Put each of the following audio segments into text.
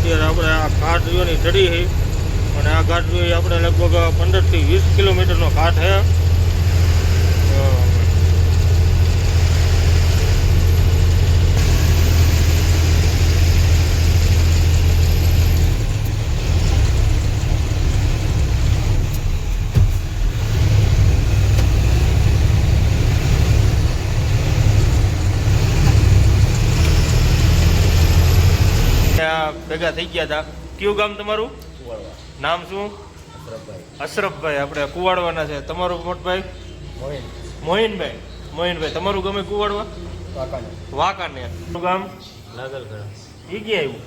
અત્યારે આપણે આ ઘાટ જોવાની ચડી છે અને આ ઘાટ જોઈએ આપણે લગભગ 15 થી 20 કિલોમીટરનો ઘાટ છે. ભેગા થઈ ગયા હતા. કયું ગામ તમારું? નામ શું? અશરફભાઈ. આપણે કુવાડવાના છે. તમારું મોટભાઈ? મોહિનભાઈ. મોહિનભાઈ તમારું ગમે કુવાડવા? વાંકાનેર. ગામ નાગરખડા. એ ક્યાં આવ્યું?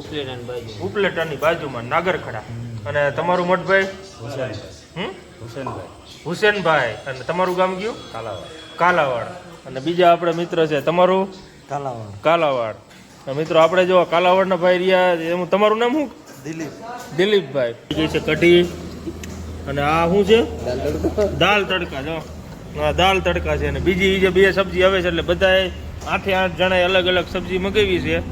ઉપલેટાની બાજુ. ઉપલેટાની બાજુમાં નાગરખડા. અને તમારું મોટભાઈ? હુસેનભાઈ. અને તમારું ગામ કયું? કાલાવાડ. અને બીજા આપણે મિત્ર છે. તમારું? કાલાવાડ. મિત્રો આપણે જો કાલાવાડના ભાઈ રહ્યા એમ. તમારું નામ શું? દિલીપભાઈ. જે છે કઢી અને આ શું છે? દાલ તડકા. જો દાલ તડકા છે. અને બીજી જે બે સબ્જી આવે છે એટલે બધાએ 8 જણાએ અલગ અલગ સબ્જી મગાવી છે.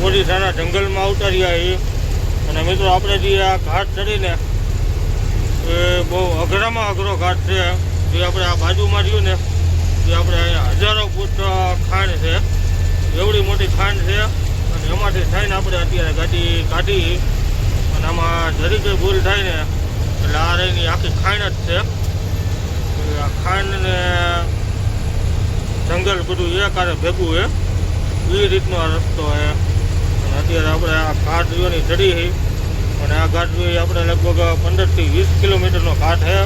ઓડિશાના જંગલમાં આવતા રહ્યા એ. અને મિત્રો આપણે જે આ ઘાટ ચડીને એ બહુ અઘરામાં અઘરો ઘાટ છે. જે આપણે આ બાજુમાં રહ્યું ને જે આપણે અહીંયા હજારો ફૂટ ખાંડ છે. એવડી મોટી ખાંડ છે. અને એમાંથી થઈને આપણે અત્યારે ગાડી કાઢી. અને આમાં જરી કંઈ ભૂલ થાય ને એટલે આ રહીની આખી ખાંડ જ છે. આ ખાંડ ને જંગલ બધું એક આરે ભેગું છે. એ રીતનો આ રસ્તો છે. અને અત્યારે આપણે આ ઘાટ જોવાની ચડી છે. અને આ ઘાટ જોઈએ આપણે લગભગ 15 થી 20 કિલોમીટરનો ઘાટ છે.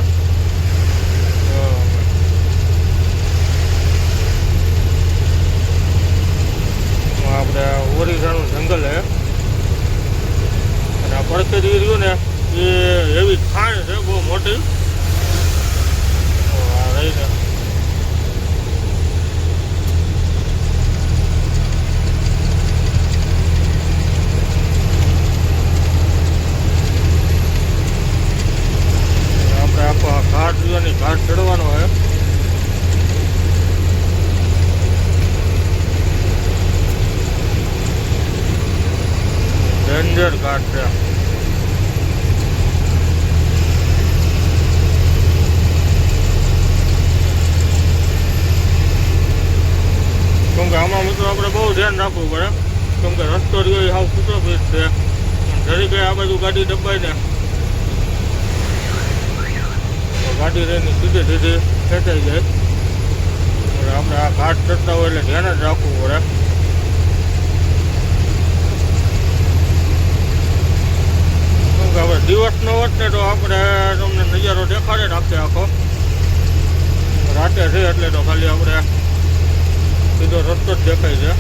આપણે ઓરિસાનું જંગલ છે. અને આ પડખેથી રહ્યું ને એ એવી ખાણ છે બહુ મોટી. આ રહીને આપણે આખો આ ઘાટ જોવાની ઘાટ ચડવાનો હોય. ડેન્જર ઘાટ છે. કેમ કે આમાં મિત્રો આપણે બહુ ધ્યાન રાખવું પડે. કેમ કે રસ્તો રહ્યો એ સાવ કૂટો પીસ છે. જરી કઈ આ બાજુ ગાડી દબાઈ ને તો ગાડી રહીને સીધી ખેંચાઈ જાય. એટલે આપણે આ ઘાટ ચડતા હોય એટલે ધ્યાન જ રાખવું પડે. કેમ કે આપણે દિવસનો હોત ને તો આપણે તમને નજારો દેખાડે રાખશે આખો. રાતે છે એટલે તો ખાલી આપણે સીધો રસ્તો જ દેખાય છે.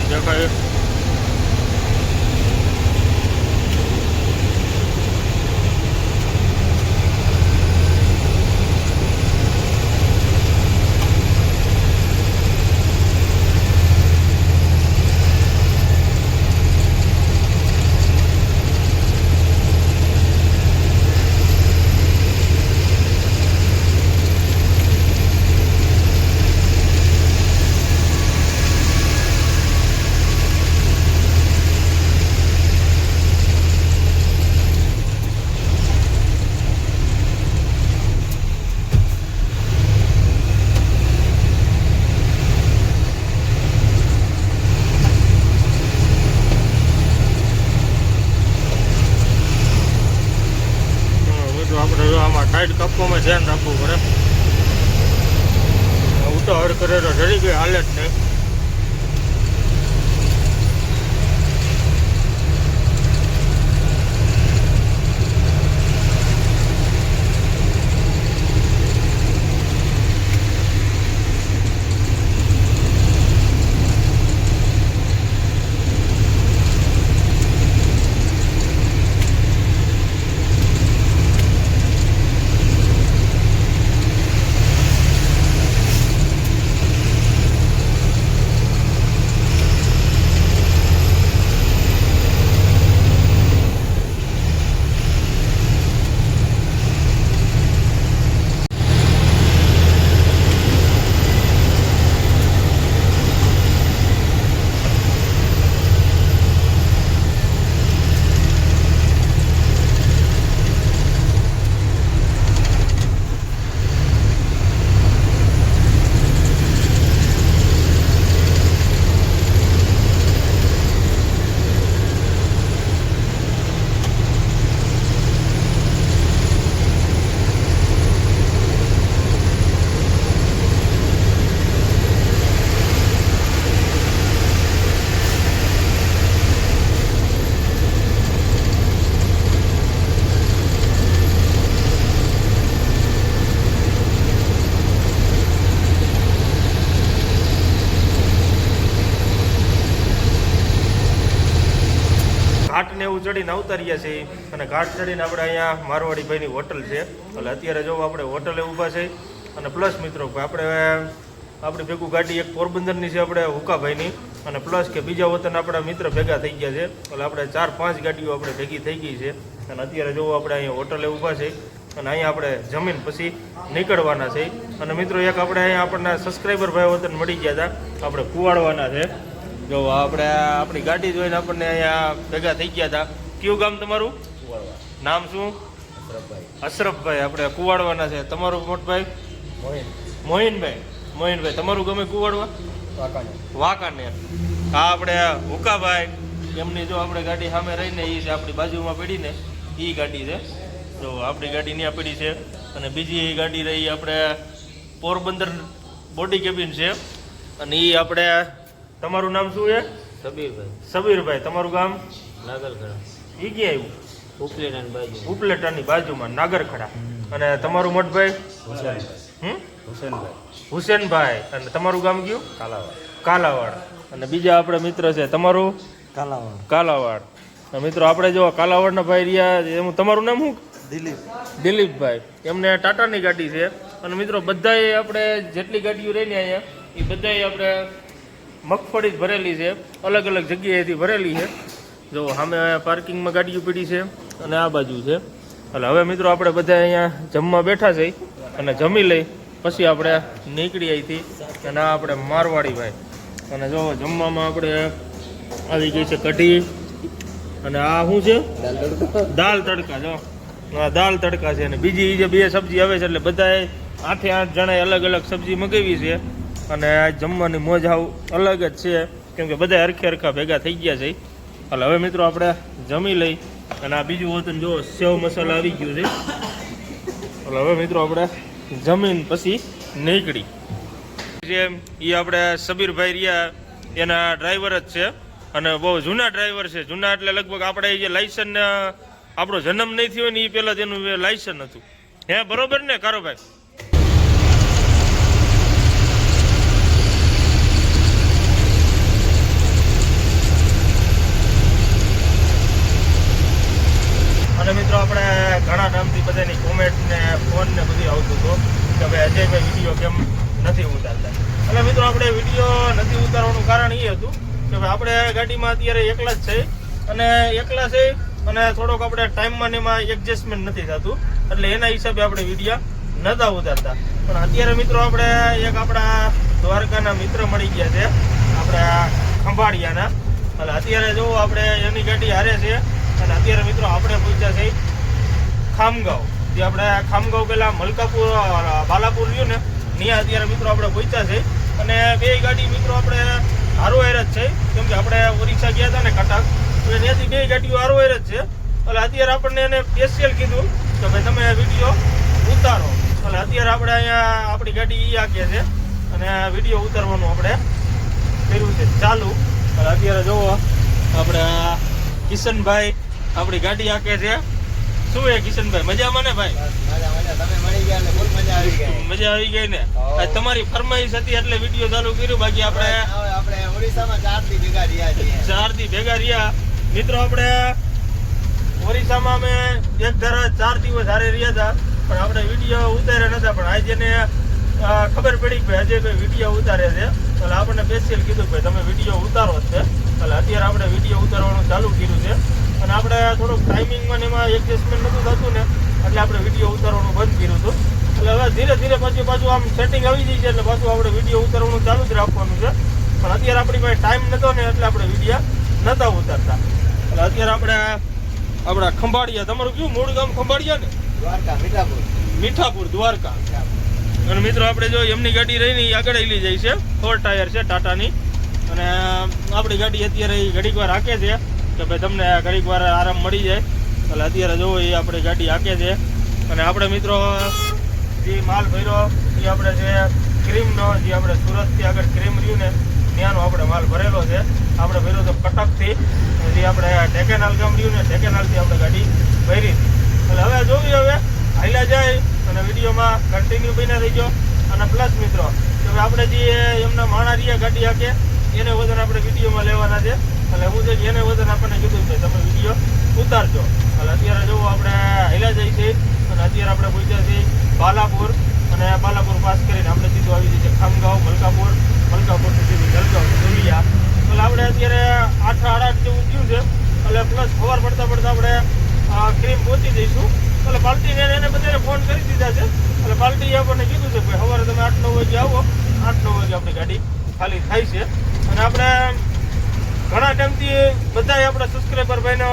દેખાય સાઈડ કાપવામાં ધ્યાન રાખવું પડે. ઉતાવળ કરે તો જરી કઈ હાલે જ નહીં. ઘાટને એવું ચડીને અવતારીએ છીએ અને ઘાટ ચડીને આપણે અહીંયા મારવાડી ભાઈની હોટલ છે. એટલે અત્યારે જો આપણે હોટલે ઊભા છે. અને પ્લસ મિત્રો આપણે આપણી ભેગું ગાડી એક પોરબંદરની છે આપણે હુકાભાઈની. અને પ્લસ કે બીજા વતન આપણા મિત્ર ભેગા થઈ ગયા છે. એટલે આપણે 4-5 ગાડીઓ આપણે ભેગી થઈ ગઈ છે. અને અત્યારે જો આપણે અહીંયા હોટલે ઊભા છે અને અહીંયા આપણે જમીન પછી નીકળવાના છે. અને મિત્રો એક આપણે અહીંયા આપણને સબસ્ક્રાઈબર ભાઈ વતન મળી ગયા હતા, આપણે કુવાડવાના છે. જો આપણે આપણી ગાડી જોઈને આપણને અહીંયા ભેગા થઈ ગયા હતા. કયું ગામ તમારું? નામ શું? અશરફભાઈ. આપણે કુવાડવાના છે. તમારું મોટભાઈ? મોહિનભાઈ. તમારું ગમે કુવાડવા? વાંકાનેર. હા આપણે હુકાભાઈ એમની જો આપણે ગાડી સામે રહીને એ છે આપણી બાજુમાં પડીને એ ગાડી છે. જો આપણી ગાડી ત્યાં પડી છે. અને બીજી ગાડી રહી આપણે પોરબંદર બોડી કેબિન છે. અને એ આપણે તમારું નામ શું છે? સબીરભાઈ. સબીરભાઈ. તમારું ગામ? નાગલખડા. એ ક્યાં આવ્યું? ઉપલેટાની બાજુ. ઉપલેટાની બાજુમાં નાગરખડા. અને તમારું મોટભાઈ? હુસેનભાઈ. અને તમારું ગામ કયું? કાલાવાડ. અને બીજા આપણે મિત્ર છે, તમારું? કાલાવાડ. મિત્રો આપણે જો કાલાવાડના ભાઈ રહ્યા, એમ તમારું નામ શું? દિલીપભાઈ. એમને ટાટાની ગાડી છે. અને મિત્રો બધાએ આપણે જેટલી ગાડીઓ રહી ને અહીંયા એ બધાએ આપણે મગફળી જ ભરેલી છે, અલગ અલગ જગ્યાએથી ભરેલી છે. જો સામે પાર્કિંગમાં ગાડીઓ પડી છે અને આ બાજુ છે. એટલે હવે મિત્રો આપણે બધા અહીંયા જમવા બેઠા છે અને જમી લઈ પછી આપણે નીકળી અહીંથી. અને આ આપણે મારવાડી ભાઈ. અને જો જમવામાં આપણે આવી ગઈ છે કઢી અને આ શું છે? દાલ તડકા. જો આ દાલ તડકા છે. અને બીજી જે બે સબ્જી આવે છે એટલે બધાએ 8 જણાએ અલગ અલગ સબ્જી મગાવી છે. અને આ જમવાની મોજ અલગ જ છે, કેમ કે બધા હરખા ભેગા થઈ ગયા છે. એટલે હવે મિત્રો આપણે જમી લઈ. અને આ બીજું હોતું જો સેવ મસાલા આવી ગયું છે. એટલે હવે મિત્રો આપણે જમીન પછી નીકળી જે એ આપણે સબીરભાઈ રહ્યા એના ડ્રાઈવર જ છે. અને બહુ જૂના ડ્રાઈવર છે. જૂના એટલે લગભગ આપણે જે લાયસન્સ આપણો જન્મ નહીં થયો ને એ પહેલાં તેનું લાયસન્સ હતું. હે બરોબર ને કારોભાઈ? અને મિત્રો આપણે ઘણા ટાઈમથી બધાની કોમેન્ટ ને ફોન ને બધું આવતું હતું કે ભાઈ અજયભાઈ વિડીયો કેમ નથી ઉતારતા. એટલે મિત્રો આપણે વિડીયો નથી ઉતારવાનું કારણ એ હતું કે ભાઈ આપણે ગાડીમાં અત્યારે એકલા જ છે અને એકલા છે અને થોડોક આપણે ટાઈમમાં ને એમાં એડજસ્ટમેન્ટ નથી થતું, એટલે એના હિસાબે આપણે વિડીયો નહોતા ઉતારતા. પણ અત્યારે મિત્રો આપણે એક આપણા દ્વારકાના મિત્ર મળી ગયા છે, આપણા ખંભાળિયાના. એટલે અત્યારે જો આપણે એની ગાડી હારે છે. અને અત્યારે મિત્રો આપણે પહોંચ્યા છે ખામગાંવ. જે આપણે ખામગાંવ પેલા મલકાપુર બાલાપુર રહ્યું ને ત્યાં અત્યારે મિત્રો આપણે પહોંચ્યા છે. અને બે ગાડી મિત્રો આપણે હારોહાર જ છે, કેમ કે આપણે ઓરિસ્સા ગયા હતા ને કટક, તો ત્યાંથી બે ગાડીઓ હારોહાર જ છે. એટલે અત્યારે આપણને એને સ્પેશિયલ કીધું કે ભાઈ તમે વિડીયો ઉતારો. એટલે અત્યારે આપણે અહીંયા આપણી ગાડી એ આંકીએ છે અને વિડીયો ઉતારવાનું આપણે કર્યું છે ચાલુ. એટલે અત્યારે જોવો આપણે કિશનભાઈ આપણી ગાડી આંકે છે. શું હે કિશનભાઈ, મજામાં ને ભાઈ? મજા આવી ગઈ ને? તમારી ફરમાઈશ હતી એટલે વિડીયો ચાલુ કર્યું. બાકી આપણે ઓરિસ્સામાં 4 દી ભેગા રહ્યા. મિત્રો આપણે ઓરિસ્સામાં અમે એક ધારા 4 દિવસ હારે રહ્યા હતા, પણ આપણે વિડીયો ઉતાર્યા નતા. પણ આજે એને ખબર પડી કે અજયભાઈ વિડીયો ઉતારે છે, એટલે આપણને સ્પેશિયલ કીધું કે તમે વિડીયો ઉતારો જ છે. એટલે અત્યારે આપણે વિડીયો ઉતારવાનું ચાલુ કર્યું છે. અને આપણે થોડુંક ટાઈમિંગમાં એમાં એડજસ્ટમેન્ટ નહોતું થતું ને, એટલે આપણે વિડીયો ઉતારવાનું બંધ કર્યું હતું. એટલે હવે ધીરે ધીરે પાછું આમ સેટિંગ આવી જાય છે, એટલે પાછું આપણે વિડીયો ઉતારવાનું ચાલુ જ રાખવાનું છે. પણ અત્યારે આપણી પાસે ટાઈમ નહોતો ને, એટલે આપણે વિડીયો નહોતા ઉતારતા. એટલે અત્યારે આપણે આપણા ખંભાળિયા. તમારું કયું મૂળ ગામ? ખંભાળિયા ને? દ્વારકા. મીઠાપુર દ્વારકા. અને મિત્રો આપણે જો એમની ગાડી રહીને આગળ લઈ જાય છે, 4 ટાયર છે ટાટાની. અને આપણી ગાડી અત્યારે ઘડીક વાર હાકે છે કે ભાઈ તમને ઘડીક વાર આરામ મળી જાય. એટલે અત્યારે જોવો એ આપણે ગાડી હાકે છે. અને આપણે મિત્રો જે માલ ભર્યો એ આપણે જે ક્રીમનો, જે આપણે સુરતથી આગળ ક્રીમ રહ્યું ને ત્યાંનો આપણે માલ ભરેલો છે. આપણે ભર્યો તો કટકથી, જે આપણે ઢેકેનાલ ગામ રહ્યું ને ઢેકેનાલથી આપણે ગાડી ભરી. એટલે હવે જોવી હવે હાલ્યા જાય અને વિડીયોમાં કન્ટિન્યુ બન્યા થઈ ગયો. અને પ્લસ મિત્રો હવે આપણે જે એમના માણા રહ્યા ગાડી હાકે એને વજન આપણે વિડીયોમાં લેવાના છે. એટલે હું છે એને વજન આપણને કીધું છે તમે વિડીયો ઉતારજો. એટલે અત્યારે જો આપણે હાલ્યા જાય છે અને અત્યારે આપણે પહોંચ્યા છીએ બાલાપુર. અને બાલાપુર પાસ કરીને આપણે સીધું આવી જાય છે ખામગાંવ, મલકાપુરથી સીધું જલગાંવ દુલિયા. એટલે આપણે અત્યારે 8:30 જેવું થયું છે. એટલે પ્લસ સવાર પડતા આપણે ક્રીમ પહોંચી જઈશું. એટલે પાર્ટીને એને બધાને ફોન કરી દીધા છે. એટલે પાર્ટીએ આપણને કીધું છે કે સવારે તમે 8-9 વાગે આવો. 8-9 વાગે આપણી ગાડી ખાલી થાય છે. અને આપણે ઘણા ટાઈમથી બધાએ આપણા સબસ્ક્રાઈબર ભાઈને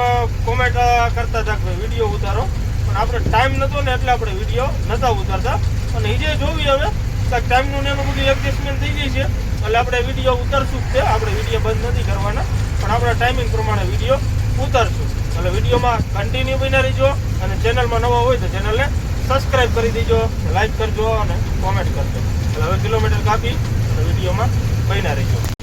કોમેન્ટ કરતા હતા કે વિડીયો ઉતારો, પણ આપણે ટાઈમ નહોતો ને એટલે આપણે વિડીયો નહોતા ઉતારતા. અને એ જે જોવી હવે ટાઈમનું ને એનું બધું એડજસ્ટમેન્ટ થઈ ગઈ છે, એટલે આપણે વિડીયો ઉતારશું જ છે. આપણે વિડીયો બંધ નથી કરવાના, પણ આપણે ટાઈમિંગ પ્રમાણે વિડીયો ઉતારશું. એટલે વિડીયોમાં કન્ટિન્યુ બન્યા રહીજો. અને ચેનલમાં નવા હોય તો ચેનલને સબસ્ક્રાઈબ કરી દેજો, લાઈક કરજો અને કોમેન્ટ કરજો. એટલે હવે કિલોમીટર કાપી અને વિડીયોમાં બન્યા રહેજો.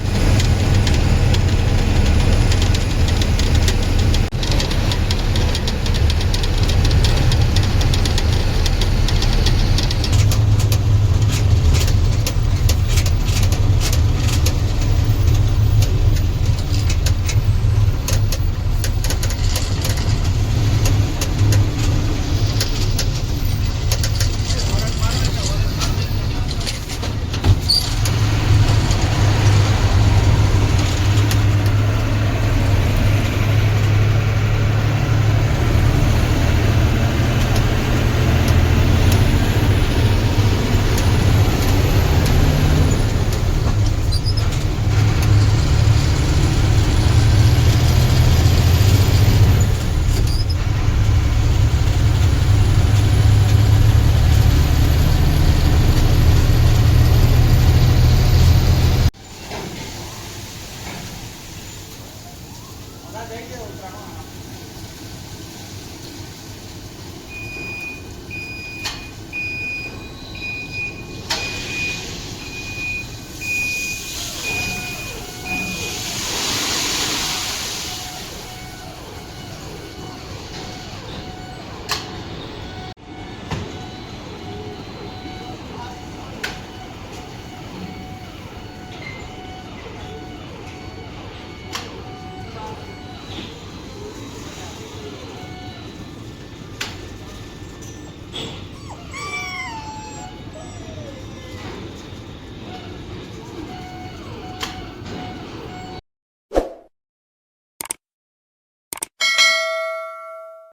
થઈ ગયો ઉતરાણો.